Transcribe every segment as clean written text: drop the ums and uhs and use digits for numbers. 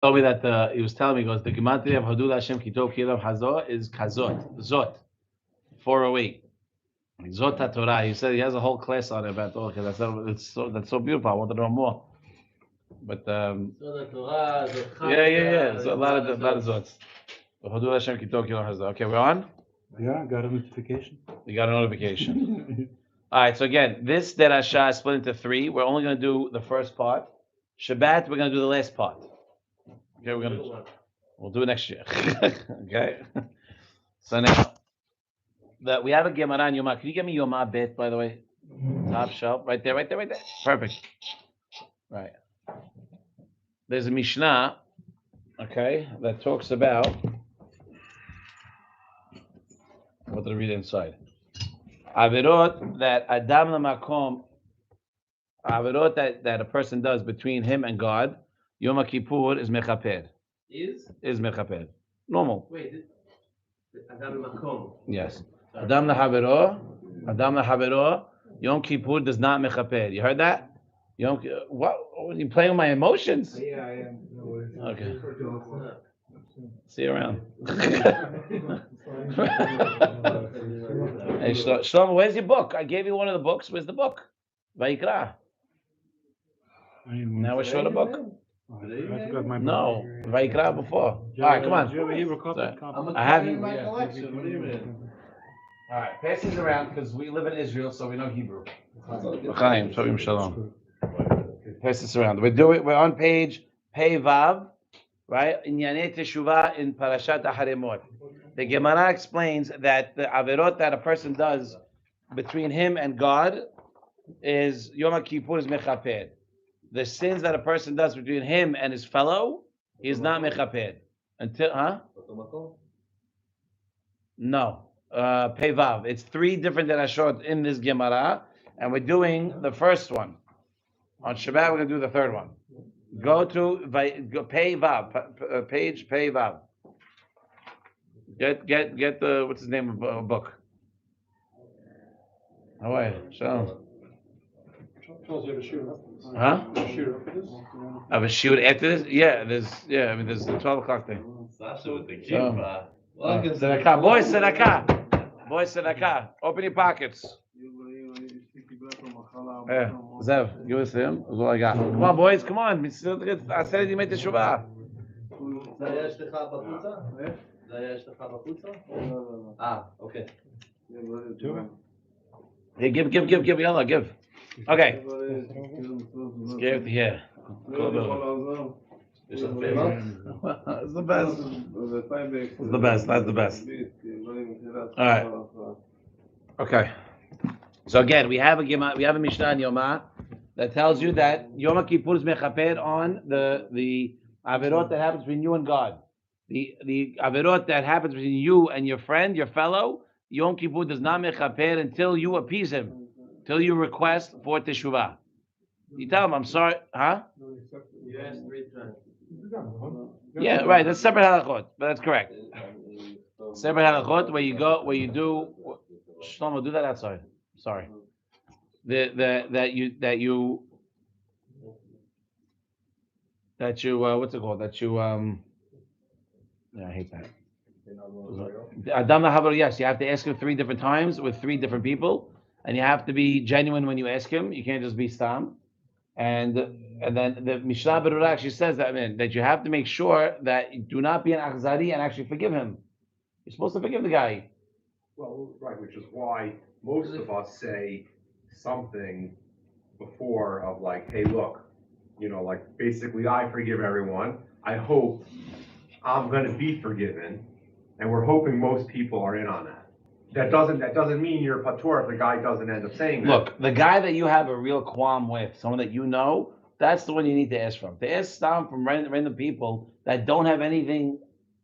Told me that he was telling me, he goes, the gematria of Hadul Hashem Kitov Kilav Hazo is Kazot, Zot, 408. Zot HaTorah. He said he has a whole class on it about okay, that's so beautiful. I want to know more. But yeah. So a lot of Zots. Hadul Hashem Kitov Kilav Hazo. Okay, we're on. Yeah, got a notification. You got a notification. All right. So again, this derasha is split into 3. We're only going to do the first part. Shabbat, we're going to do the last part. Okay, we'll do it next year. Okay. So now that we have a Gemara in Yoma. Can you give me Yoma Bet, by the way? Top shelf, right there. Perfect. Right. There's a Mishnah, okay, that talks about what did I read inside? Avirot that Adam Lamakom, Avirot that a person does between him and God. Yom Kippur is mechaper. Is mechaper. Normal. Wait, Adam Makom. Yes. Adam Lahavero. Yom Kippur does not mechaper. You heard that? What? Are you playing with my emotions? Yeah, I am. Okay. See you around. Hey, Shlomo, where's your book? I gave you one of the books. Where's the book? Vayikra. Now we're short a book. No, Vayikra before. All right, come on. Do you have a Hebrew copy? I have you. my collection. What do you mean? All right, pass these around because we live in Israel, so we know Hebrew. Chaim, Shalom, Shalom. Pass this around. We're on page Pei Vav, right? Inyanei Teshuvah in Parashat Haremot. The Gemara explains that the averot that a person does between him and God is Yom Kippur is mechaper. The sins that a person does between him and his fellow is not mechaper. Until, No. Pei Vav. It's 3 different derashot in this Gemara, and we're doing the first one. On Shabbat, we're going to do the third one. Go to Pei Vav, page Pei Vav. Get the, what's his name of book? How are you? Shalom. Huh? I have a shoot after this? Yeah, there's the 12 o'clock thing. Sasha with the kippah. Boy, Sedaka. Open your pockets. Yeah, Zev, give us him. That's all I got. Come on, boys, come on. I said you made the shuvah. Okay. Hey, give, Yalla, give. Okay. Let's give it here. It's the best. It's the best. That's the best. All right. Okay. So again, we have a Mishnah in Yoma that tells you that Yom Kippur is mechaper on the averot that happens between you and God. The averot that happens between you and your friend, your fellow, Yom Kippur does not mechaper until you appease him, till you request for teshuvah. You tell him, I'm sorry, huh? Yes, 3 times. Yeah, right. That's separate halachot, but that's correct. Separate halachot where you do. Shlomo, do that outside. Sorry. That you what's it called? Yeah, I hate that. Adam Lahavar, yes, you have to ask him 3 different times with 3 different people, and you have to be genuine when you ask him. You can't just be stam. And then the Mishnah Berurah actually says that you have to make sure that you do not be an achzari and actually forgive him. You're supposed to forgive the guy. Well, right, which is why most of us say something before of like, hey, look, like basically I forgive everyone. I hope I'm going to be forgiven. And we're hoping most people are in on that. That doesn't mean you're patur if the guy doesn't end up saying that. Look, the guy that you have a real qualm with, someone that you know, that's the one you need to ask from. To ask down from random people that don't have anything,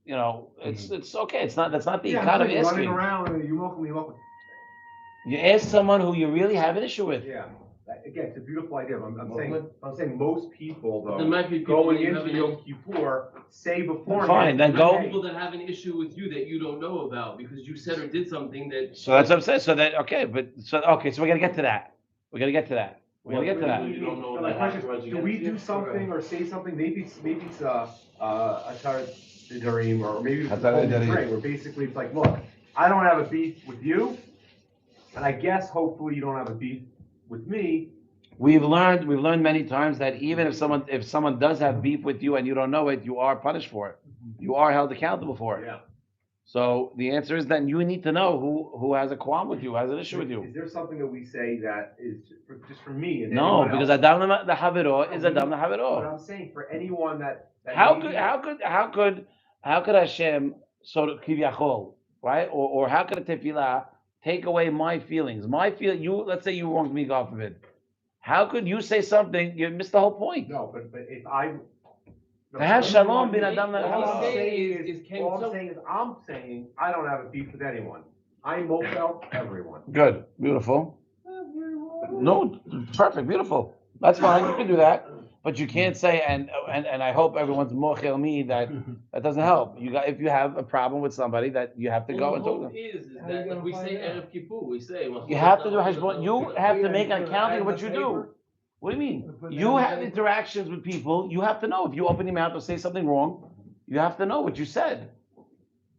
it's okay. That's not the kind of asking. Running around and you welcome. You ask someone who you really have an issue with. Yeah. Again, it's a beautiful idea. I'm saying most people though. There might be people going into Yom Kippur say before. Fine, then go. People that have an issue with you that you don't know about because you said or did something that. So that's what I'm saying. So we're gonna get to that. We're gonna get to that. You don't know No, that my question afterwards is, you do get we to do it? something or say something, maybe it's a Tarim, or maybe it's a Hatari Darim. Darim, where basically it's like, look, I don't have a beef with you, and I guess hopefully you don't have a beef with me. We've learned many times that even if someone does have beef with you and you don't know it, you are punished for it. You are held accountable for it. Yeah. So the answer is then you need to know who has a qualm with you, who has an issue with you. Is there something that we say that is just for me and No, anyone because else? Adam the Haviro is Adam the But Haviro. I'm saying for anyone that How maybe- could Hashem sort of kiviyachol, right? Or how could a tefillah take away my feelings? Let's say you wronged me, God forbid. How could you say something? You missed the whole point. No, but if I. To have shalom bin Adam All All I'm I'm le'haviro. saying saying is, I'm saying I don't have a beef with anyone. I motel everyone. Good, beautiful. No, perfect, beautiful. That's fine. You can do that, but you can't say and I hope everyone's mochel me that doesn't help. If you have a problem with somebody that you have to go and talk to them. is that like we say Erev Kippur, we say You have to do hashbon. You have to make an accounting of what you do. What do you mean? You have interactions with people. You have to know if you open your mouth or say something wrong. You have to know what you said.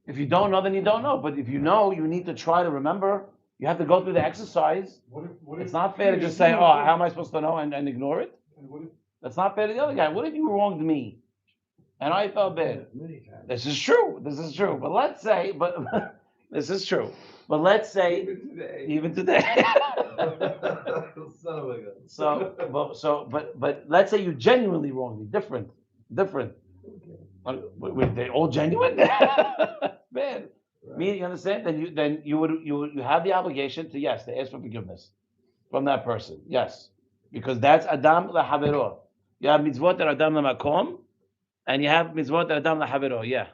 If you don't know, then you don't know. But if you know, you need to try to remember. You have to go through the exercise. It's not fair to just say, "Oh, how am I supposed to know?" and ignore it. That's not fair to the other guy. What if you wronged me, and I felt bad? This is true. But let's say, this is true. But let's say, even today. But let's say you genuinely wronged me. Different. They're all genuine. Man, me, you understand? Then you have the obligation to ask for forgiveness from that person. Yes, because that's Adam lahaviro. You have mitzvot that Adam lamakom, and you have mitzvot that Adam lahaviro. Yeah.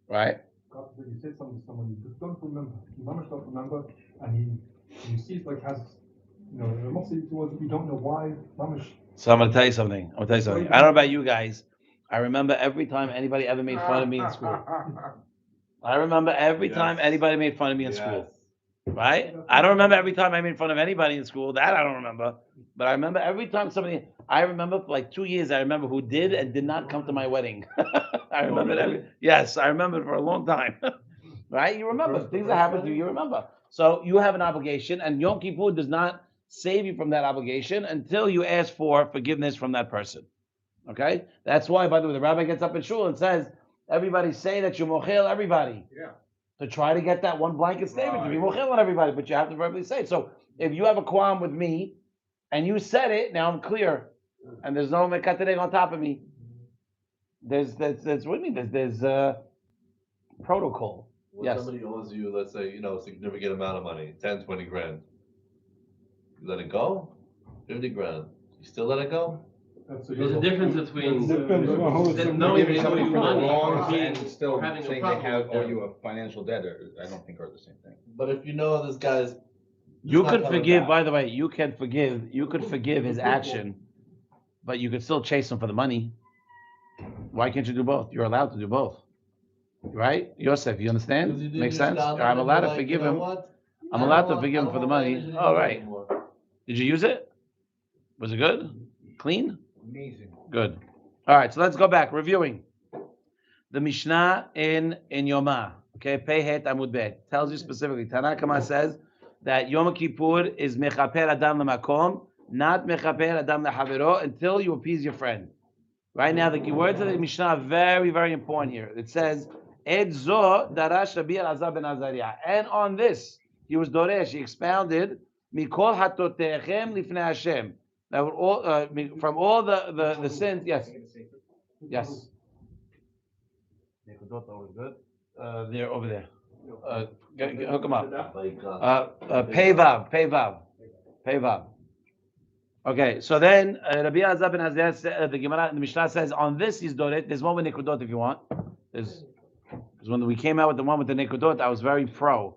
Right. God forbid you say something to someone, you just don't remember. You don't remember, and you see it like has, mostly towards you don't know why. So I'm gonna tell you something. I don't know about you guys. I remember every time anybody ever made fun of me in school. I remember every time anybody made fun of me in school. Right? I don't remember every time I made fun of anybody in school. That I don't remember. But I remember every time somebody. I remember for like 2 years. I remember who did and did not come to my wedding. I remember that. Yes, I remember it for a long time. Right? You remember things that happened to you. You remember. So you have an obligation, and Yom Kippur does not save you from that obligation until you ask for forgiveness from that person. Okay? That's why, by the way, the rabbi gets up in shul and says, everybody say that you mochel everybody. Yeah. To try to get that one blanket statement to be mochel on everybody, but you have to verbally say it. So if you have a qualm with me and you said it, now I'm clear. And there's no mekatereg on top of me. There's what do you mean? There's protocol. When Yes. somebody owes you, let's say, a significant amount of money, 10, 20 grand. You let it go? 50 grand. You still let it go? There's a difference between Depends knowing they owe something you for money wrongs and and still having a saying they problem with owe them. you a financial debt, I don't think are the same thing. But if you know this guy's You not could coming forgive, back. by the way, you could forgive his action, but you could still chase him for the money. Why can't you do both? You're allowed to do both. Right? Yosef, you understand? 'Cause you did Makes your sense? shot I'm and allowed to you're like, forgive you know him. what? I'm I allowed don't to want- forgive I him don't for the want money. managing All you right. anymore. Did you use it? Was it good? Clean? Amazing. Good. All right, so let's go back. Reviewing. The Mishnah in Yomah, okay, Pehet Amud Bet, tells you specifically, Tanakama says that Yom Kippur is Mechaper Adam Lamakom, not Mechaper Adam Lahaviro, until you appease your friend. Right now, the words of the Mishnah are very, very important here. It says, Ed zo darash Rabbi Elazar ben Azariah. And on this, he was Doresh, he expounded, Mikol hatotechem lifnei Hashem. That would all, from all the sins, yes. Yes. Always good. They're over there. Hook them up. Pevav. Okay, so then Rabbi Elazar ben Azariah, the Gemara, the Mishnah says on this he's doret. There's one with nekudot if you want. Because when we came out with the one with the nekudot, I was very pro.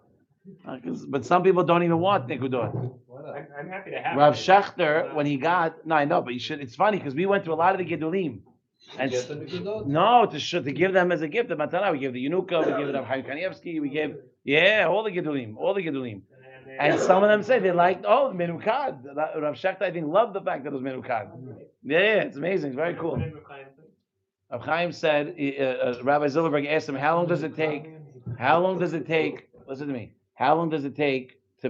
But some people don't even want nekudot. I'm happy to have Rav Shachter, when he got, no, I know, but you should. It's funny because we went to a lot of the gedulim, and Get them to go? no, to give them as a gift. The matana, we gave the Yenuka, we gave it Rav Chaim Kanievsky, we gave all the gedulim. And some of them say they liked, menukad. Rav Shechta, I think, loved the fact that it was menukad. Yeah, it's amazing. It's very cool. Rav Chaim said, Rabbi Zilberberg asked him, how long does it take, listen to me, how long does it take to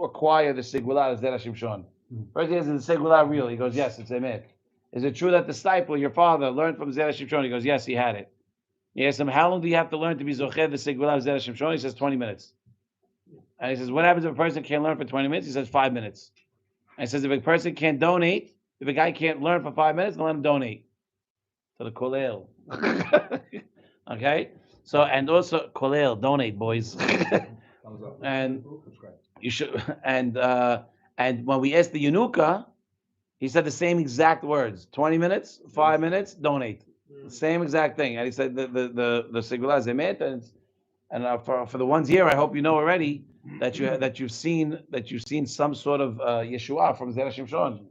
acquire the Segula of Zera Shimshon? First he asks, is the Segula real? He goes, yes, it's Emet. Is it true that the disciple, your father, learned from Zera Shimshon? He goes, yes, he had it. He asked him, how long do you have to learn to be Zocher the Segula of Zera Shimshon? He says, 20 minutes. And he says, what happens if a person can't learn for 20 minutes? He says, 5 minutes. And he says, if a person can't donate, if a guy can't learn for 5 minutes, then let him donate to the Kolel. Okay? So, and also, Kolel, donate, boys. And you should, and when we asked the Yanuka, he said the same exact words. 20 minutes, 5 minutes, donate. The same exact thing. And he said the Segula is Emet, and for the ones here, I hope you know already that you've seen some sort of Yeshua from Zera Shimshon.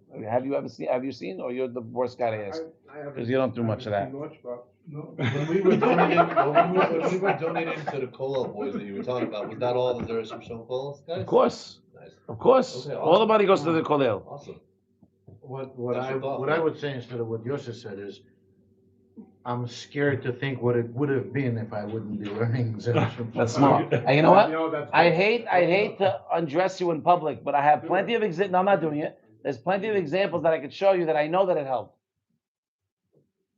Have you seen, or you're the worst guy to ask? Because you don't do much of that. When we were donating to the Kollel boys that you were talking about, was that all the Zera Shimshon Kollel guys? Of course. Nice. Of course. Okay, awesome. All the money goes to the Kollel. Awesome. What I would say instead of what Yosef said is, I'm scared to think what it would have been if I wouldn't be learning Zera Shimshon. That's smart. And you know what? I hate to undress you in public, but I have plenty of examples. No, I'm not doing it. There's plenty of examples that I could show you that I know that it helped.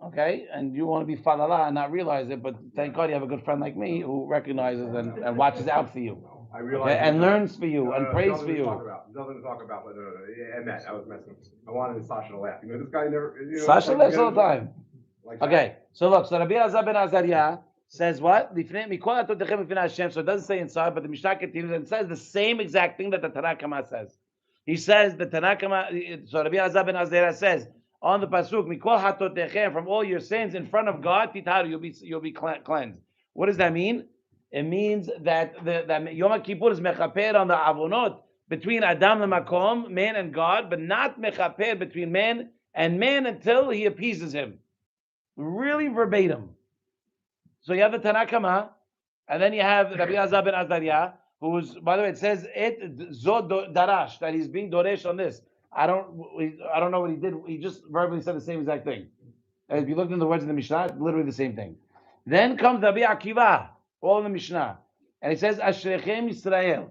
Okay? And you want to be falala and not realize it, but thank God you have a good friend like me who recognizes and watches out for you. I realize and learns for you and prays for you. Nothing to talk about, but Emet, I was messing. I wanted Sasha to laugh. This guy never. Sasha laughs all the time. Like okay, so look, so Rabbi Elazar ben Azariah says what? So it doesn't say inside, but the Mishnah continues and says the same exact thing that the Tanakh Kama says. He says the Tanakh Kama, so Rabbi Elazar ben Azariah says on the pasuk, Mikol hatotechem, from all your sins in front of God, titaru, you'll be cleansed. What does that mean? It means that Yom Kippur is mechaper on the avonot between Adam and Makom, man and God, but not mechaper between man and man until he appeases him. Really verbatim. So you have the Tanakh Kama, and then you have Rabbi Elazar ben Azariah, who's, by the way, it says Zod Darash, that he's being Doresh on this. I don't know what he did. He just verbally said the same exact thing. And if you look in the words in the Mishnah, it's literally the same thing. Then comes Rabbi Akiva, all in the Mishnah, and he says Ashrechem Yisrael,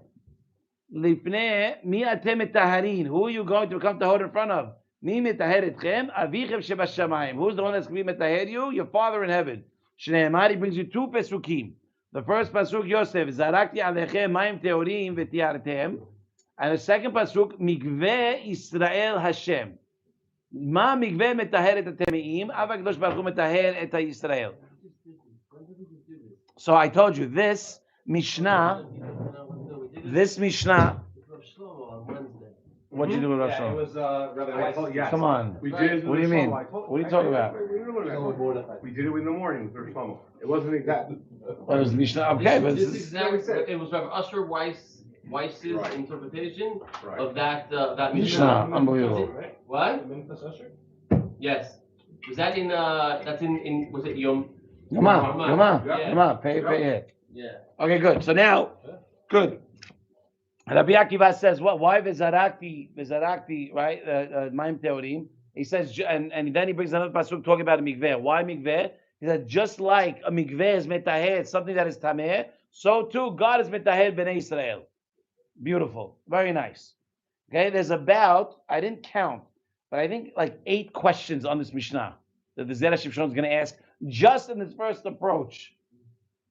Lifnei mi atem etaharin. Who are you going to become tahor in front of? Mi metaher etchem avichem shebashamayim. Who's the one that's going to be metaher you? Your Father in heaven. Shneimar, he brings you two pesukim. The first pasuk, Yosef, Zarakti alechem mayim teorim v'tiartem. And the second pasuk, Mikveh Yisrael Hashem. Ma mikveh metaher et hatemeim, ava kadosh baruch hu metaher et Yisrael. So I told you, this Mishnah. What'd you do with Rosh Hashanah? It was rather. Yes. Come on. We did. What do you mean? What are you talking about? We did it in the morning with Rosh Hashanah. It wasn't exactly. It was Mishnah. Okay, but this exactly. It was Rabbi Usher Weiss's interpretation of that Mishnah. Unbelievable. What? Yes. Was that in? That's in. Was it Yom? Yoma. Pay it. Yeah. Okay, good. So now, good. Rabbi Akiva says, what? Why Vizarakti, right? Maim Teorim. He says, and then he brings another pasuk talking about a mikveh. Why mikveh? He said, just like a mikveh is metaher, something that is tameh, so too God is metaher b'nei Israel. Beautiful. Very nice. Okay, there's about, I didn't count, but I think like 8 questions on this Mishnah that the Zera Shimshon is going to ask just in this first approach.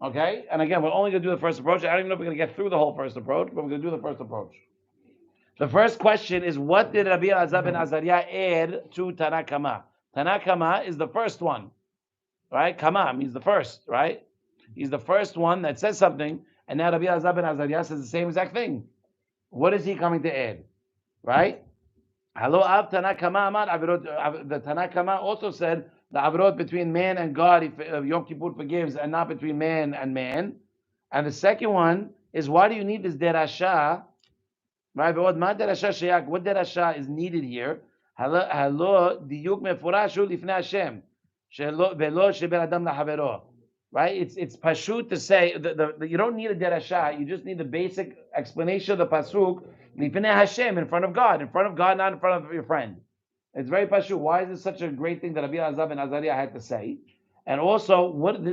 Okay, and again, we're only going to do the first approach. I don't even know if we're going to get through the whole first approach, but we're going to do the first approach. The first question is, what did Rabbi Elazar ben Azariah add to Tanakh Kama? Tanakh Kama is the first one, right? Kama means the first, right? He's the first one that says something, and now Rabbi Elazar ben Azariah says the same exact thing. What is he coming to add, right? Hello, Av Tanakh Kama Amar Avirot. The Tanakh Kama also said the avirot between man and God, Yom Kippur forgives, and not between man and man. And the second one is, why do you need this derasha? Right? What derasha is needed here? Hello, diyuk meforashu lifnei Hashem, velo sheben adam lahavero. right? It's pashut to say the you don't need a derasha. You just need the basic explanation of the pasuk. Lifnei Hashem, in front of God, not in front of your friend. It's very pashut. Why is this such a great thing that Rabbi Azab and Azariah had to say? And also,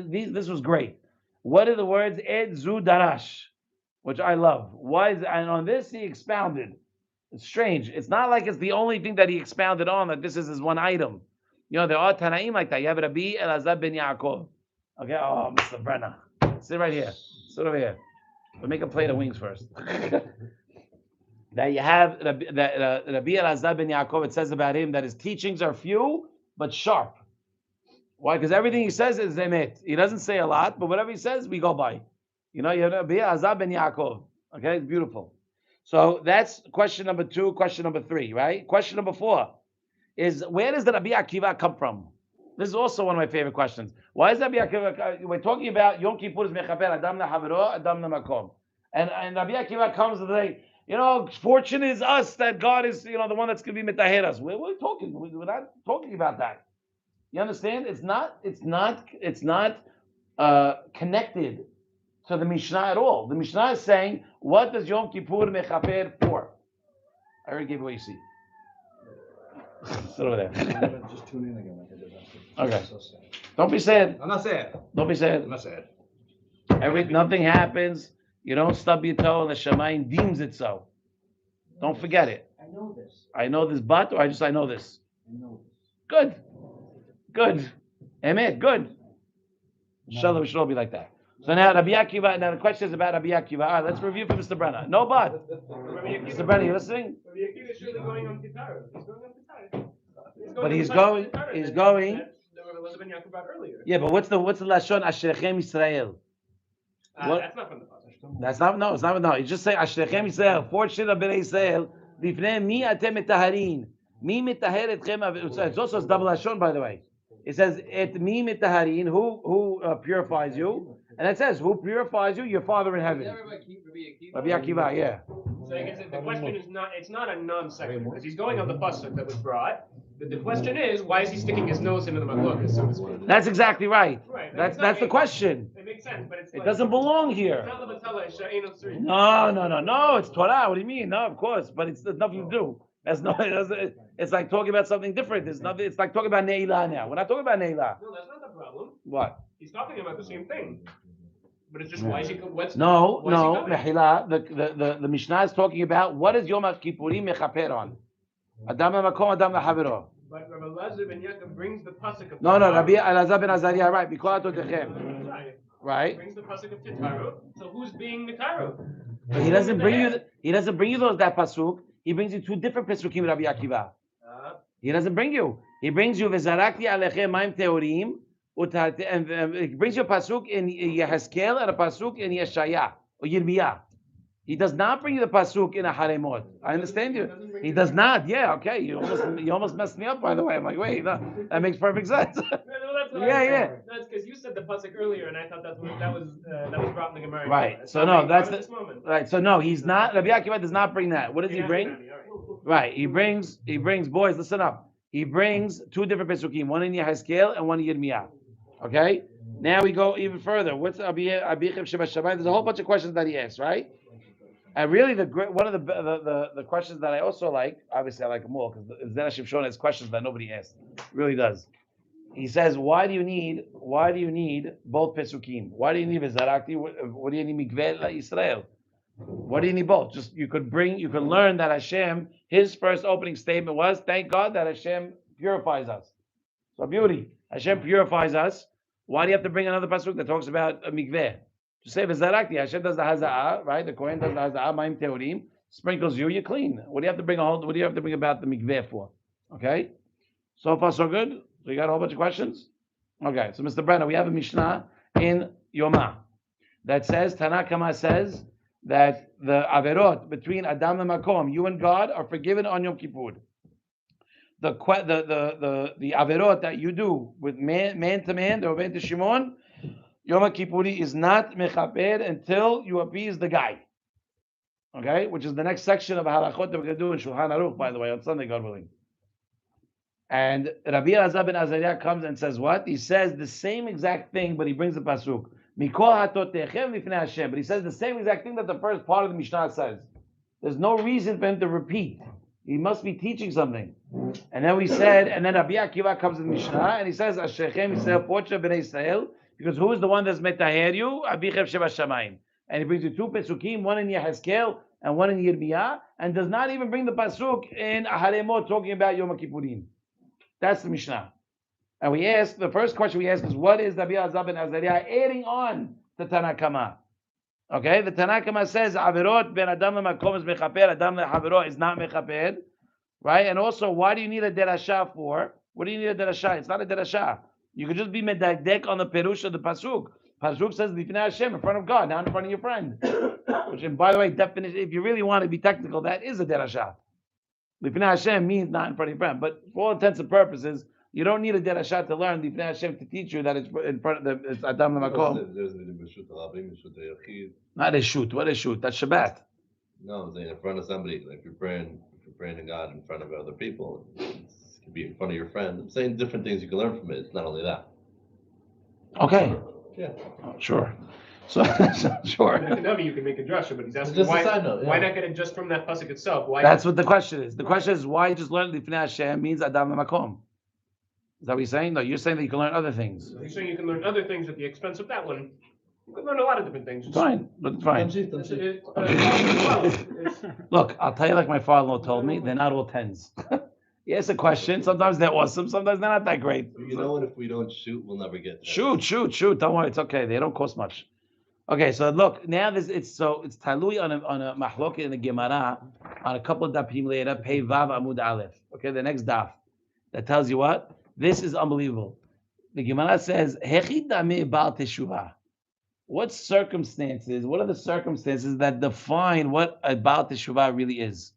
this was great. What are the words Ed Zu Darash, which I love? Why is and on this he expounded. It's strange. It's not like it's the only thing that he expounded on, that this is his one item. You know, there are Tanaim like that. You have Rabbi Elazar ben Yaakov. Okay, oh, Mr. Brenner. Sit right here. Sit over here. We'll make a plate of wings first. That you have Rabbi Elazar ben Yaakov, it says about him that his teachings are few, but sharp. Why? Because everything he says is emet. He doesn't say a lot, but whatever he says, we go by. You know, you have Rabbi Elazar ben Yaakov. Okay, it's beautiful. So that's question number 2, question number 3, right? Question number 4 is, where does the Rabbi Akiva come from? This is also one of my favorite questions. Why is Rabbi Akiva, we're talking about Yom Kippur is mechaper adam lehavero, adam lemakom. And Rabbi Akiva comes and say, you know, fortune is us, that God is, you know, the one that's going to be mitaher us. We're not talking about that. You understand? It's not connected to the Mishnah at all. The Mishnah is saying, what does Yom Kippur mechaper for? I already gave you what you see. Sit over there. Just tune in again like I did last week. Okay. So sad. Don't be sad. I'm not sad. Don't be sad. I'm not sad. Nothing happens. You don't stub your toe, and the Shemayim deems it so. Don't forget it. I know this. I know this, but, or I know this. I know this. Good. Emet, good. Inshallah, we should all be like that. So now Rabbi Akiva, now the question is about Rabbi Akiva. All right, let's review for Mr. Brenner. No but. Mr. Brenner, you listening? Rabbi Akiva is surely going on Kippur. He's going on Kippur. But he's going. Elizabeth Yaakov about earlier. Yeah, but what's the lashon Ashrechem Israel? That's not from the pasuk. That's not, no, it's not, no. You just say Ashrechem Israel. Fortune of Bnei Israel. Lifnei mi atem mitaharin. Mi mitaher etchem. It's also a double lashon, by the way. It says et mi mitaharin. Who purifies you? And it says, who purifies you? Your Father in heaven. Rabbi Akiva, yeah. So I guess the question is not, it's not a non-sequitur, because he's going on the pasuk that was brought. But the question is, why is he sticking his nose into the magluk, so to speak? That's exactly right. Right. That's the question. It makes sense, but it doesn't belong here. No, it's Torah. What do you mean? No, of course, but it's nothing to do. It's like talking about something different. It's like talking about Ne'ilah now. We're not talking about Ne'ilah. No, that's not the problem. What? He's talking about the same thing. But it's just why is he? Mehila. The Mishnah is talking about what is Yom Kippurim mechaper on. Adam makom, Adam lahavero. But Rabbi Elazar ben Yaakov brings the pasuk of. No, Rabbi Elazar ben Azariah, right? Bikolat odechem. Right. Brings the pasuk of Titaru. So who's being Mitaru? He doesn't bring you. He doesn't bring you that pasuk. He brings you 2 different pesukim, Rabbi Akiva. He doesn't bring you. He brings you v'zarakti alechem ma'im teorim. And he brings you a pasuk in Yehezkel and a pasuk in Yeshaya or Yirmiyah. He does not bring you the pasuk in a haremot. I understand you. He does not. Yeah, okay. You almost messed me up, by the way. I'm like, wait, no, that makes perfect sense. Yeah. That's because you said the pasuk earlier, and I thought that was brought in the Gemara. Right. So no, that's right. So no, he's not. Rabbi Akiva does not bring that. What does he bring? Right. He brings. Boys, listen up. He brings 2 different pesukim, one in Yehezkel and one in Yirmiyah. Okay. Now we go even further. What's Abichim Sheba Shabbat? There's a whole bunch of questions that he asks, right? And really, one of the questions that I also like, obviously I like them all, because Zera Shimshon has questions that nobody asks. It really does. He says, why do you need both pesukim? Why do you need Vizarakti? What do you need Mikveh Israel? What do you need both? Just you could learn that Hashem, his first opening statement was, thank God that Hashem purifies us. So beauty, Hashem purifies us. Why do you have to bring another pasuk that talks about a mikveh? To say v'zarakti, Hashem does the haza'ah, right? The Kohen does the haza'ah, ma'im teorim, sprinkles you, you're clean. What do you have to bring about the mikveh for? Okay? So far so good? So you got a whole bunch of questions? Okay, so Mr. Brenner, we have a Mishnah in Yoma that says, Tanakama says, that the averot between Adam and Makom, you and God, are forgiven on Yom Kippur. The averot that you do with man to man, the Reuven to Shimon, Yom Kippuri is not mechaper until you appease the guy. Okay, which is the next section of halachot that we're going to do in Shulchan Aruch, by the way, on Sunday, God willing. And Rabbi Elazar ben Azariah comes and says what? He says the same exact thing, but he brings the pasuk. Mikol hatotechem lifnei Hashem. But he says the same exact thing that the first part of the Mishnah says. There's no reason for him to repeat. He must be teaching something. And then we said, and then Rabbi Akiva comes in the Mishnah and he says, Ashechem Yisrael Pocha B'nei Yisrael, because who is the one that's metaher you? Abichev Sheva Shamayim. And he brings you two pesukim, one in Yehezkel and one in Yirmiyah, and does not even bring the pasuk in Aharemot talking about Yom Kippurim. That's the Mishnah. And we asked, the first question we asked is, what is Rabbi Elazar ben Azariah adding on to Tanakama? Okay, the Tanakama says, Averot ben Adam le'makom is mechaper, Adam le'havero is not mechaper, right? And also, why do you need a derasha for? What do you need a derasha? It's not a derasha. You could just be medagdek on the perush of the pasuk. Pasuk says, Lifnei Hashem, in front of God, not in front of your friend. Which, and by the way, definition, if you really want to be technical, that is a derasha. Lifnei Hashem means not in front of your friend, but for all intents and purposes, you don't need a derasha to learn Lifnei Hashem to teach you that it's in front of it's Adam le'makom. Not a shoot. What a shoot? That's Shabbat. No, I'm saying in front of somebody. Like if you're praying to God in front of other people, it could be in front of your friend. I'm saying different things you can learn from it. It's not only that. Okay. Yeah. Oh, sure. So sure. You can make a drasha, but he's asking Just a why, side note, yeah. why not get it just from that pasuk itself? Why? That's what the question is. The question is why just learn Lifnei Hashem means Adam le'makom. Is that what you're saying? No, you're saying that you can learn other things. You're saying you can learn other things at the expense of that one. You can learn a lot of different things. Fine, but it's fine. Look, I'll tell you like my father-in-law told me, they're not all tens. Yes, a question. Sometimes they're awesome. Sometimes they're not that great. You know what? If we don't shoot, we'll never get. Shoot. Don't worry, it's okay. They don't cost much. Okay, so look now. It's talui on a mahloket in the Gemara on a couple of dapim later. Pei vav amud aleph. Okay, the next daf that tells you what this is unbelievable. The Gemara says hechid dameh bal teshuvah. What circumstances? What are the circumstances that define what a bal teshuvah really is?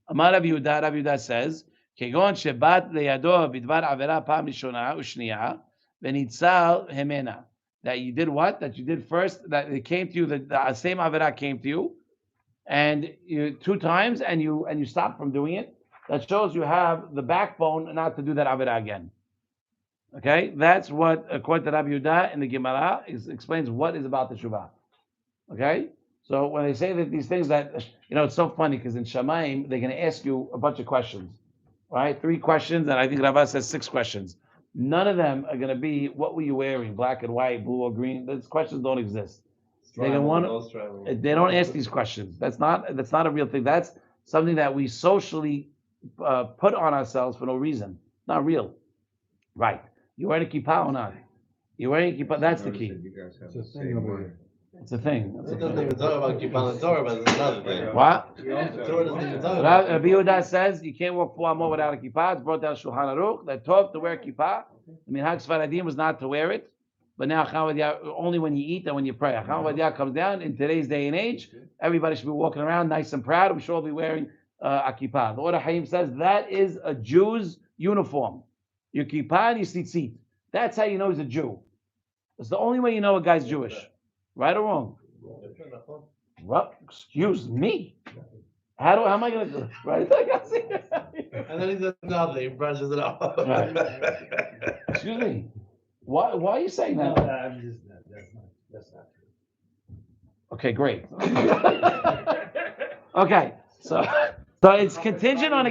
Amar Rabbi Yehuda says. כגון שבת לידו בדבר עבירה פעם ראשונה ושנייה וניצל המנה. That you did what? That you did first, that it came to you, the same avera came to you, and you 2 times, and you stopped from doing it. That shows you have the backbone not to do that avera again. Okay? That's what, according to Rabbi Yehuda in the Gemara, explains what is about the Shuvah. Okay? So when they say that these things that, it's so funny, because in Shamayim, they're going to ask you a bunch of questions. Right, 3 questions, and I think Rava says 6 questions. None of them are going to be, what were you wearing, black and white, blue or green? Those questions don't exist. They don't ask these questions. That's not a real thing. That's something that we socially put on ourselves for no reason. Not real. Right. You wearing a kippah or not? You wearing a kippah? That's the key. It's a thing. It doesn't even talk about kippah and Torah, but it's another thing. What? Torah doesn't even talk about Rabbi Yehuda says you can't walk 4 amot without a kippah. It's brought down Shulchan Aruch. They're taught to wear a kippah. I mean, Hag Sfaradim was not to wear it, but now only when you eat and when you pray. Chavadia comes down in today's day and age. Everybody should be walking around nice and proud. We should all be wearing a kippah. The Order Haim says that is a Jew's uniform. Your kippah and your tzitzit. That's how you know he's a Jew. It's the only way you know a guy's Jewish. Right or wrong? Well, excuse me. How am I going to do it? Right? And then he says nothing. He brushes it off. Right. Excuse me. Why are you saying that? That's not true. Okay, great. Okay, so it's contingent on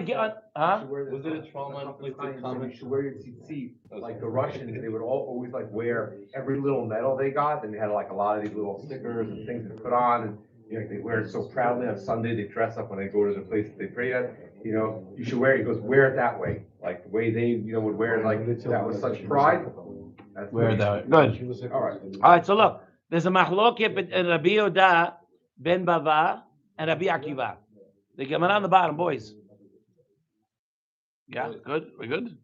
huh? Was it a trauma-inflicted comment? You should wear your tzitzit. Like the Russians, they would always like wear every little medal they got, and they had like a lot of these little stickers and things to put on, and they wear it so proudly. On Sunday, they dress up when they go to the place that they pray at. You should wear it. He goes, wear it that way, like the way they, would wear it, like that was such pride. Wear it that way. Good. All right. So look, there's a mahloket in Rabbi Yehuda ben Bava and Rabbi Akiva. They come on the bottom, boys. Yeah, good. We're good.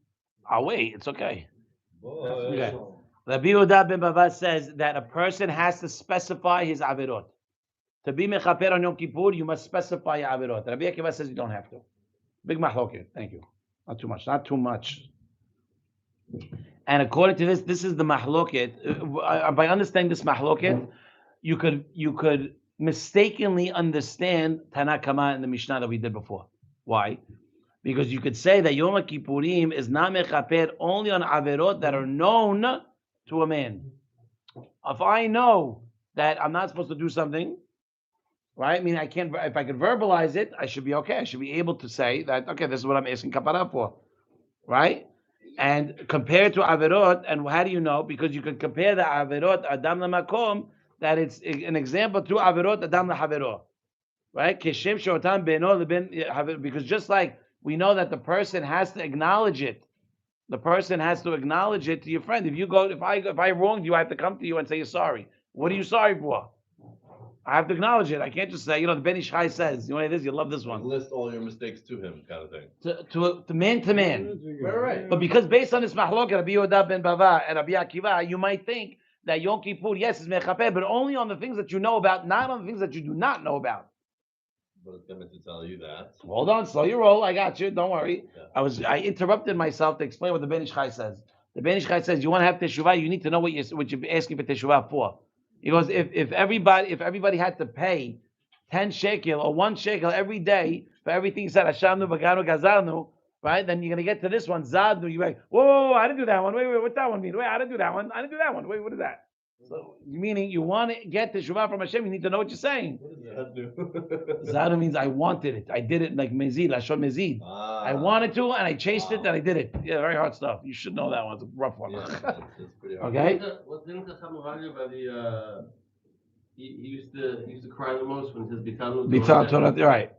I'll wait. It's okay. Okay. Rabbi Yehuda ben Bava says that a person has to specify his averot. To be mechaper on Yom Kippur, you must specify your averot. Rabbi Akiva says you don't have to. Big mahloket. Thank you. Not too much. Not too much. And according to this is the mahloket. By understanding this mahloket, you could mistakenly understand Tanakama in the Mishnah that we did before. Why? Because you could say that Yom Kippurim is not mechaper only on averot that are known to a man. If I know that I'm not supposed to do something, right? I mean, I can't. If I could verbalize it, I should be okay. I should be able to say that. Okay, this is what I'm asking kapara for, right? And compared to averot, and how do you know? Because you can compare the averot adam lamakom, that it's an example to averot adam lahavero, right? Kishem shotam beno leben, because just like we know that the person has to acknowledge it. The person has to acknowledge it to your friend. If I wronged you, I have to come to you and say you're sorry. What are you sorry for? I have to acknowledge it. I can't just say, the Ben Ish Chai says, this, you love this one. List all your mistakes to him, kind of thing. To man. Right. But because based on this mahlok, Rabbi Yehuda ben Bava and Rabbi Akiva, you might think that Yom Kippur, yes, is mechaper, but only on the things that you know about, not on the things that you do not know about. But it's going to tell you that. Hold on, slow your roll. I got you. Don't worry. Yeah. I interrupted myself to explain what the Ben Ish Chai says. The Ben Ish Chai says you want to have teshuvah, you need to know what you're asking for teshuvah for. He goes, if everybody had to pay 10 shekel or 1 shekel every day for everything he said, Hashamnu, Baganu, Gazarnu, right? Then you're gonna get to this one, Zadnu. You're like, whoa, I didn't do that one. Wait, what's that one mean? Wait, I didn't do that one. Wait, what is that? So, meaning you want to get the Shuvah from Hashem, you need to know what you're saying. What does that do? Zadnu means I wanted it. I did it like Mezid, Lashon Mezid. I wanted to, and I chased it, and I did it. Yeah, very hard stuff. You should know that one. It's a rough one. Yeah, it's pretty hard. Okay? Didn't the Chacham argue about he used to cry the most when his Bitan Bitan Torah,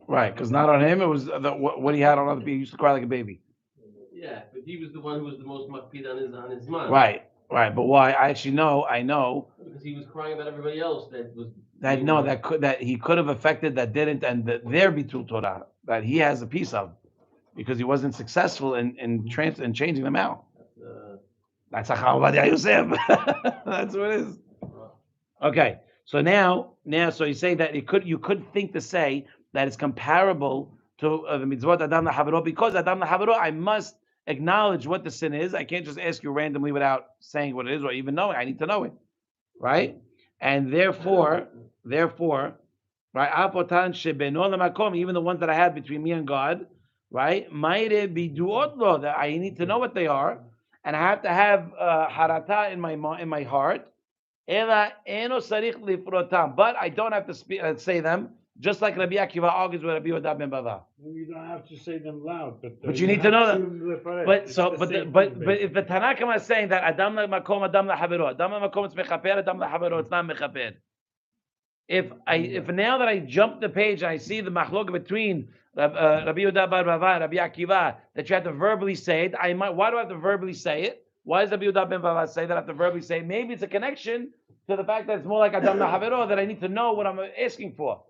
right. Because not on him, it was what he had on other people. He used to cry like a baby. Yeah, but he was the one who was the most makpid on his mind. Right. But why? I know. Because he was crying about everybody else that he could have affected that didn't, and their bitul Torah that he has a piece of, because he wasn't successful in changing them out. That's Chacham Ovadia Yosef. That's what it is. Okay. So now, so you say that you could think to say that it's comparable to the mitzvot Adam Lahavero, because Adam Lahavero, I must acknowledge what the sin is. I can't just ask you randomly without saying what it is or even knowing. I need to know it, right? And therefore, right? Apotan shebeno lemakom, even the ones that I had between me and God, right? Ma'ire biduot lo, that I need to know what they are, and I have to have harata in my heart. But I don't have to say them, just like Rabbi Akiva argues with Rabbi Yehuda ben Bava. You don't have to say them loud, but you need to know them. But if the Tanakh is saying that Adam makom, Adam lahavero, Adam makom it's mechaper, Adam lahavero it's not mechaper. If now that I jump the page and I see the machlok between Rabbi Yehuda ben Bava and Rabbi Akiva that you have to verbally say it, why do I have to verbally say it? Why does Rabbi Yehuda ben Bava say that I have to verbally say it? Maybe it's a connection to the fact that it's more like Adam lahavero, that I need to know what I'm asking for.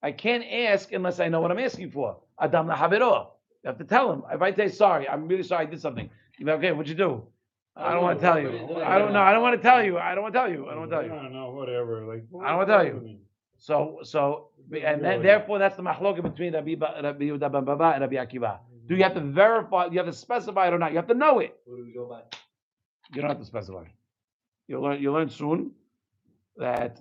I can't ask unless I know what I'm asking for. Adam lahavero. You have to tell him. If I say sorry, I'm really sorry I did something. You go, okay, what'd you do? I don't want to tell you. I don't know. I don't want to tell you. No, whatever. Like, I don't want to tell you. So, and then therefore that's the mahloka between Rabbi Yehuda ben Bava and Rabbi Akiva. Do you have to verify? You have to specify it or not? You have to know it. What do we go by? You don't have to specify. You'll learn soon that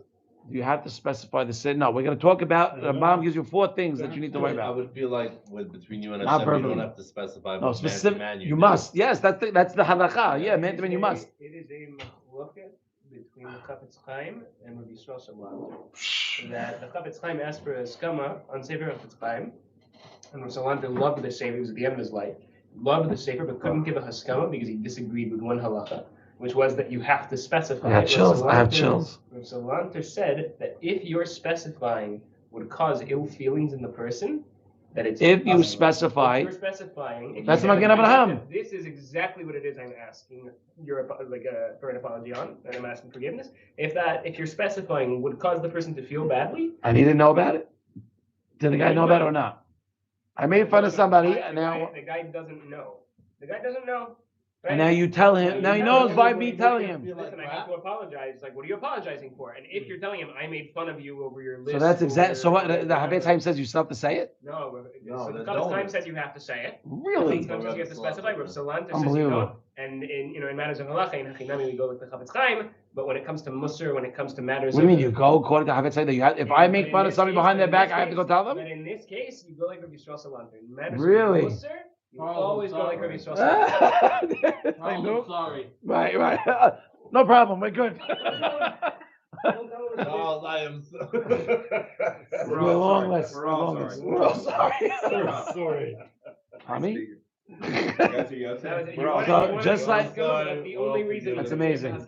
you have to specify the sin. No, we're going to talk about. Mom gives you 4 things that you need to worry about. I would feel like between you and Hashem, you don't have to specify. No, specific. You must. Yes, that's the halakha. Yeah, man to man, you must. It is a machloket between the Chafetz Chaim and Rabbi Yisrael Salanter. That the Chafetz Chaim asked for a skama on Sefer Chafetz Chaim, and Salanter loved the Sefer. He was at the end of his life. Loved the Sefer, but couldn't give a haskama because he disagreed with one halacha, which was that you have to specify. I have chills. Salanter said that if you're specifying would cause ill feelings in the person, that it's if you specify. If you're specifying. That's Magen Abraham. This is exactly what it is. I'm asking for an apology on, and I'm asking forgiveness. If you're specifying would cause the person to feel badly. And he didn't know about it. Did the guy know about it or not? I made fun of somebody, and now the guy doesn't know. Right? And now you tell him. Now he knows by me telling him. Listen, I have to apologize. Like, what are you apologizing for? And if you're telling him, I made fun of you over your list. So that's exactly. So what? The Chafetz Chaim says you still have to say it. No. So the Chafetz Chaim says you have to say it. Really? Sometimes you have to specify. Rav Salanter says you Unbelievable. don't. And in matters of halacha, in Hachinami, we go with the Chafetz Chaim. But when it comes to Musar, when it comes to matters, What do you mean you go according to Havetz that you have? If I make fun of somebody behind their back, I have to go tell them. But in this case, you go like Rabbi Yisrael Salanter. In matters Really? of Musar, you always go like Rabbi Yisrael Salanter. I'm sorry. Right. No problem. We're good. Charles, I am We're a long list. We're all We're all sorry. Sorry. Tommy? So just like- that's the only reason. That's amazing.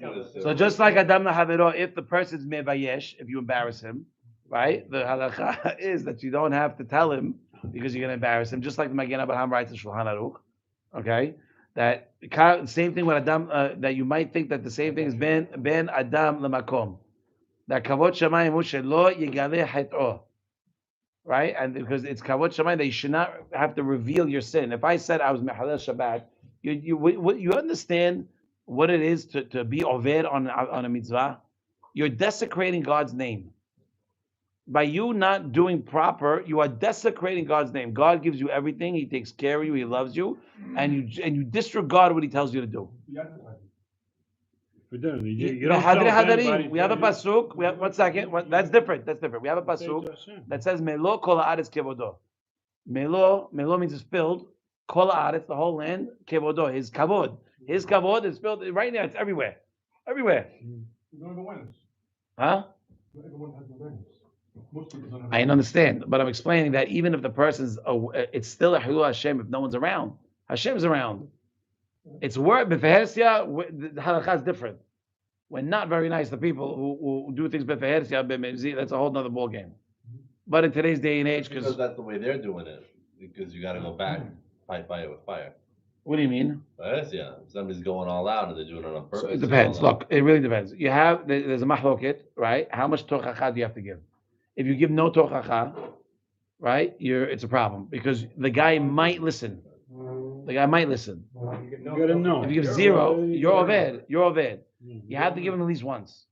So just like Adam Lahaviro, if the person's mevayesh, if you embarrass him, right? The halacha is that you don't have to tell him because you're going to embarrass him. Just like the Magen Abraham writes in Shulchan Aruch, okay? That same thing with Adam. That you might think that the same thing is ben Adam lemakom. That kavod shamayim hu shelo yigaleh chet'o. Right, and because it's kavod shamayim, that you should not have to reveal your sin. If I said I was mechalel Shabbat, you understand what it is to be oved on a mitzvah. You're desecrating God's name. By you not doing proper, you are desecrating God's name. God gives you everything; He takes care of you, He loves you, and you disregard what He tells you to do. You don't We have a pasuk. We have 1 second. That's different. We have a pasuk that says Melo kol haaretz kevodo. Melo means it's filled. Kol haaretz, the whole land, kevodo, his kavod. His kavod is filled right now. It's everywhere. Huh? I understand, but I'm explaining that even if the person's, it's still a Hilul Hashem if no one's around. Hashem's around. It's word b'fehersia. The halakha is different. We're not very nice to people who do things b'fehersia b'mezi. That's a whole nother ball game. But in today's day and age, because that's the way they're doing it. Because you got to go back, fight fire with fire. What do you mean? Yeah, somebody's going all out and they're doing it on purpose. So it depends. Look, it really depends. There's a mahloket, right? How much tochacha do you have to give? If you give no tochacha, right, it's a problem because the guy might listen. The guy might listen. You gotta know. If you give zero, you're oved. You have to give him at least once.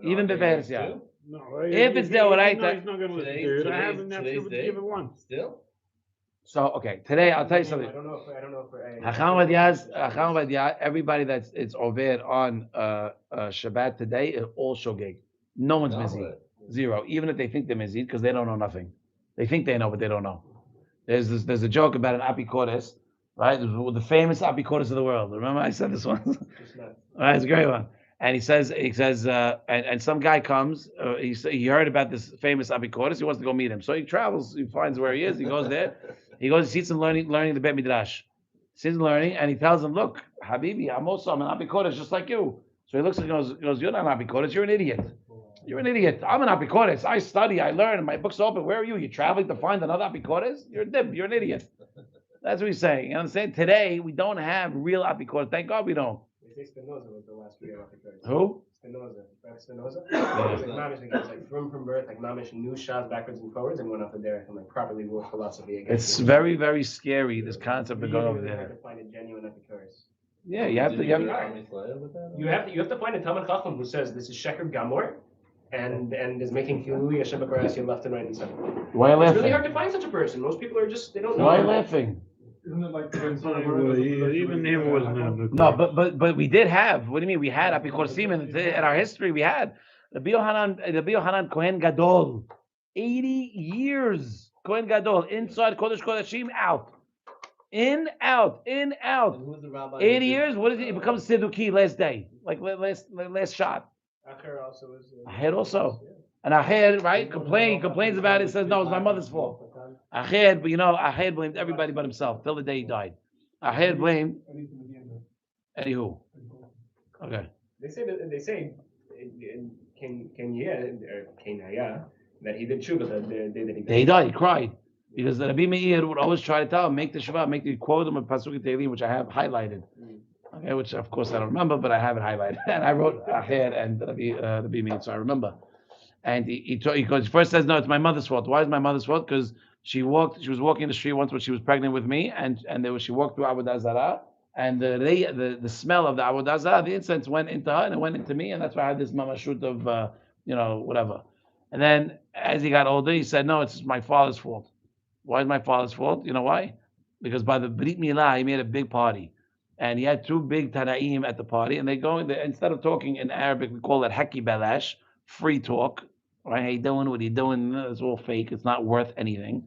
Even b'fehersia. Yeah. No, If it's there, right? He's not gonna listen to it. I haven't to give it once. Still? So okay, today I'll tell you something. I don't know if Hacham Vadiyah, everybody it's oved on Shabbat today is all shogeg. No one's mizid. Zero. Even if they think they're mizid, because they don't know nothing. They think they know, but they don't know. There's a joke about an apikoros, right? The famous apikoros of the world. Remember I said this one? Right, it's a great one. And he says, and some guy comes. He heard about this famous apikoros. He wants to go meet him. So he travels. He finds where he is. He goes there. He goes. He sees him learning the Bet Midrash. Sees him learning, and he tells him, "Look, Habibi, I'm an apikoros just like you." So he looks and goes, "You're not an apikoros. You're an idiot. You're an idiot. I'm an apikoros. I study. I learn. And my book's open. Where are you? You're traveling to find another apikoros? You're a dib. You're an idiot." That's what he's saying. You understand? Today we don't have real apikoros. Thank God we don't. They say Spinoza was the last real apikoros. Who? Spinoza. Like Mamish, like from birth, like Mamish knew Shas backwards and forwards and went up there and like properly ruled philosophy against. It's very, very scary, this concept of going over there. To find a genuine epicurus. Yeah, you have to find a Talmud Chacham who says this is Sheker Gamor and is making Hilui Hashem B'Karasya left and right and center. Why are you laughing? It's really hard to find such a person. Most people are just, they don't know. Why are you laughing? Isn't it like Even him wasn't. No, but we did have. What do you mean? We had apikosim in our history. We had the Yohanan Kohen Gadol, 80 years Kohen Gadol inside Kodesh Kodashim, out, in out. 80 years. What is it? It becomes Siduki last day, like last shot. Acher also was. Acher also. And Acher, right, complains about it, says, no, it's my mother's fault. Acher, but Acher blamed everybody but himself till the day he died. Acher blamed anywho. Okay. They say Kenya that he did tshuva the day that he died. He died, he cried. Because the Rabbi Meir would always try to tell him, make the Shabbat, quote him a Pasuk Tehillim, which I have highlighted. Okay, which of course I don't remember, but I have it highlighted. And I wrote Acher and Rabbi Meir, so I remember. And he first says, no, it's my mother's fault. Why is my mother's fault? Because she was walking in the street once when she was pregnant with me, and she walked through Avodah Zarah, and the smell of the Avodah Zarah, the incense went into her and it went into me, and that's why I had this mamashut of whatever. And then as he got older, he said, no, it's my father's fault. Why is my father's fault? You know why? Because by the Brit Milah, he made a big party. and he had two big Tanaim at the party, and they go in there, instead of talking in Arabic, we call it Haki Balash, free talk, right? How you doing? What are you doing? It's all fake. It's not worth anything.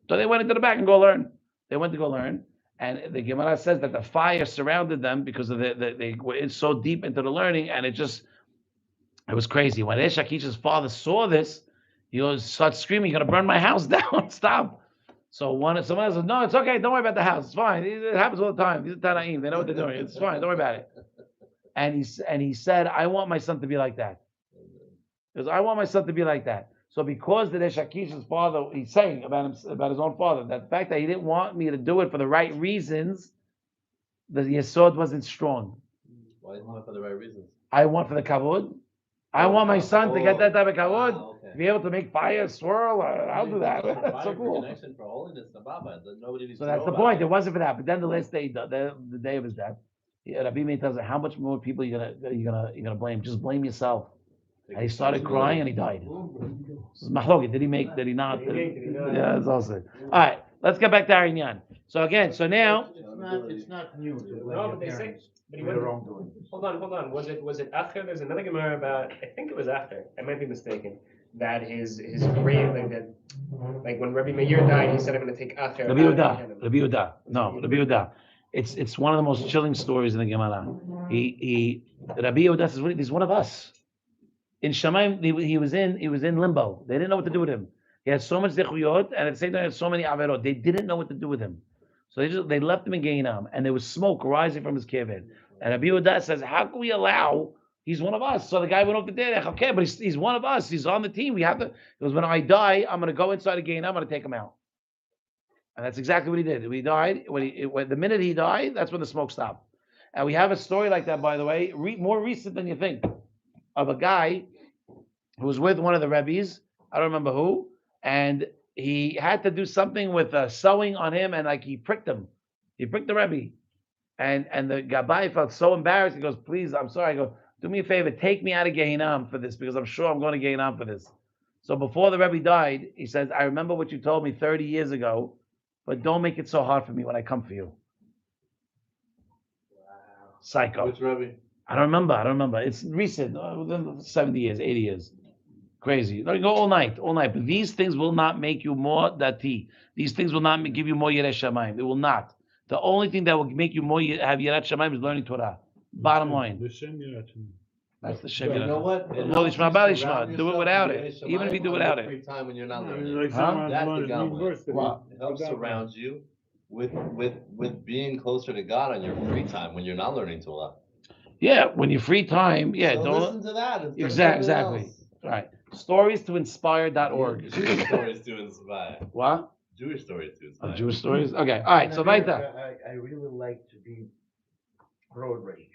So they went into the back and go learn. They went to go learn, and the Gemara says that the fire surrounded them because of they were in so deep into the learning, and it was crazy. When Resh Lakish's father saw this, he starts screaming, "You're gonna burn my house down! Stop!" So someone else says, "No, it's okay. Don't worry about the house. It's fine. It happens all the time. These are Tanaim. They know what they're doing. It's fine. Don't worry about it." And he said, "I want my son to be like that." Because I want my son to be like that. So because the Resh Lakish's father, he's saying about his own father, that the fact that he didn't want me to do it for the right reasons, the Yesod wasn't strong. Why is it not for the right reasons? I want for the kavod. I want my son to get that type of kavod, to be able to make fire swirl. I'll do that. That's so cool. Connection for holiness, nobody needs So to that's know the about point. it. It wasn't for that. But then the last day, the day of his death, Rabbi Meir tells him, how much more people you're gonna blame? Just blame yourself. And he started crying and he died. Mahlogi, did he not? Yeah, it's also. All right, let's get back to Arinyan. So again, now It's not new to blame No, your but they say, parents but he for went, their wrongdoing. hold on. Was it after? There's another Gemara about, I think it was after, I might be mistaken, that his grave, like when Rabbi Meir died, he said, I'm going to take after. Rabbi Yehuda. No, Rabbi Yehuda. It's one of the most chilling stories in the Gemara. Rabbi Yehuda says, he's one of us. In Shamayim, he was in limbo. They didn't know what to do with him. He had so much zechuyot, and at the same time, he had so many averot. They didn't know what to do with him. So they left him in Geinam, and there was smoke rising from his keved. And Rabbi Yehuda says, how can we allow? He's one of us. So the guy went off the derech. Okay, but he's one of us. He's on the team. We have to. Because when I die, I'm going to go inside the Geinam. I'm going to take him out. And that's exactly what he did. When he died, the minute he died, that's when the smoke stopped. And we have a story like that, by the way, more recent than you think, of a guy who was with one of the Rebbes, I don't remember who, and he had to do something with sewing on him, and like he pricked him. He pricked the Rebbe. And the Gabbai felt so embarrassed. He goes, please, I'm sorry. I go, do me a favor, take me out of Gehinam for this, because I'm sure I'm going to Gehinam for this. So before the Rebbe died, he says, I remember what you told me 30 years ago, but don't make it so hard for me when I come for you. Wow. Psycho. Which Rebbe? I don't remember. It's recent, within 70 years, 80 years. Crazy. Let me go all night. But these things will not make you more dati. These things will not give you more Yirat Shamayim. They will not. The only thing that will make you more have Yirat Shamayim is learning Torah. Bottom line. That's the Shem. You know what? Do it without it. Even if you do without it. Free time when you're not learning. Huh? That's the Gamma. Wow. It helps surround you with being closer to God on your free time when you're not learning Torah. Yeah, when you're free time, yeah, So don't listen to that. exactly. Right. Stories2inspire.org. Jewish stories to inspire. What? Jewish stories to inspire. Jewish stories? Okay. All right. So right there. I really like to be road rage.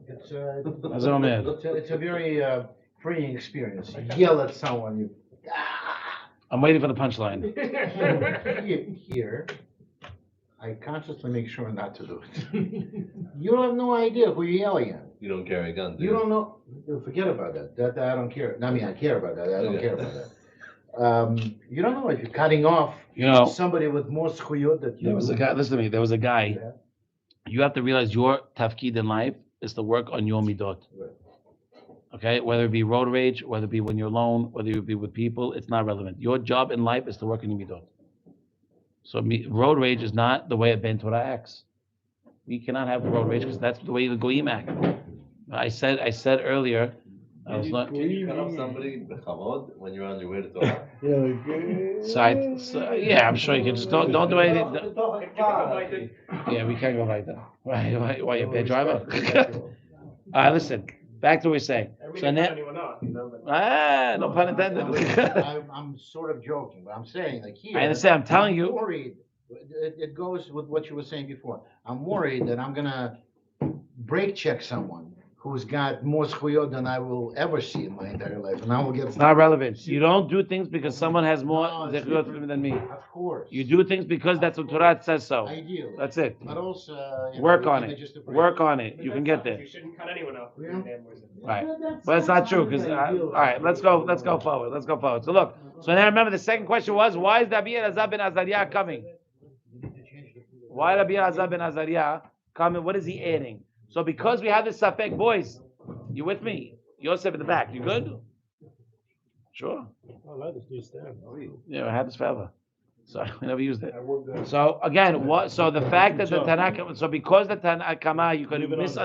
It's it's a very freeing experience. You yell at someone. You. I'm waiting for the punchline. Here, I consciously make sure not to do it. You have no idea who you're yelling at. You don't carry a gun, do you? You don't know. Forget about that. That I don't care. I mean, I care about that. I don't care about that. You don't know if you're cutting off somebody with more schuyot that you. There was a guy. Listen to me. There was a guy. Yeah. You have to realize your tafkid in life is to work on your midot. Right. Okay, whether it be road rage, whether it be when you're alone, whether it be with people, it's not relevant. Your job in life is to work on your midot. So road rage is not the way a Ben Torah acts. We cannot have road rage because that's the way the goyim act. I said earlier. Can you cut off somebody when you're on your way to Torah? Yeah, I'm sure you can. Just don't do anything. Yeah, we can't go like that. Right? Why you're a bad driver? All right, listen. Back to what we're saying. So now, no pun intended. I'm sort of joking, but I'm saying like here. I understand. I'm telling you. Worried. It goes with what you were saying before. I'm worried that I'm gonna brake check someone who's got more schuyot than I will ever see in my entire life, and I will get. It's not relevant. You don't do things because someone has more schuyot than me. Of course. You do things because that's what Torah says so. Ideally. That's it. But also work on it. Work on it. You can get there. You shouldn't cut anyone off. Right. But it's not true because. All right. Let's go forward. So look. So now remember the second question was why is Rabbi Elazar ben Azariah coming? Why Rabbi Elazar ben Azariah comment. What is he adding? So because we have this safek, boys, you with me? Yosef in the back. You good? Sure. Yeah, I had this forever. So we never used it. So again, what? So the fact that the Tanakh, so because the Tanakh, you could misunderstand.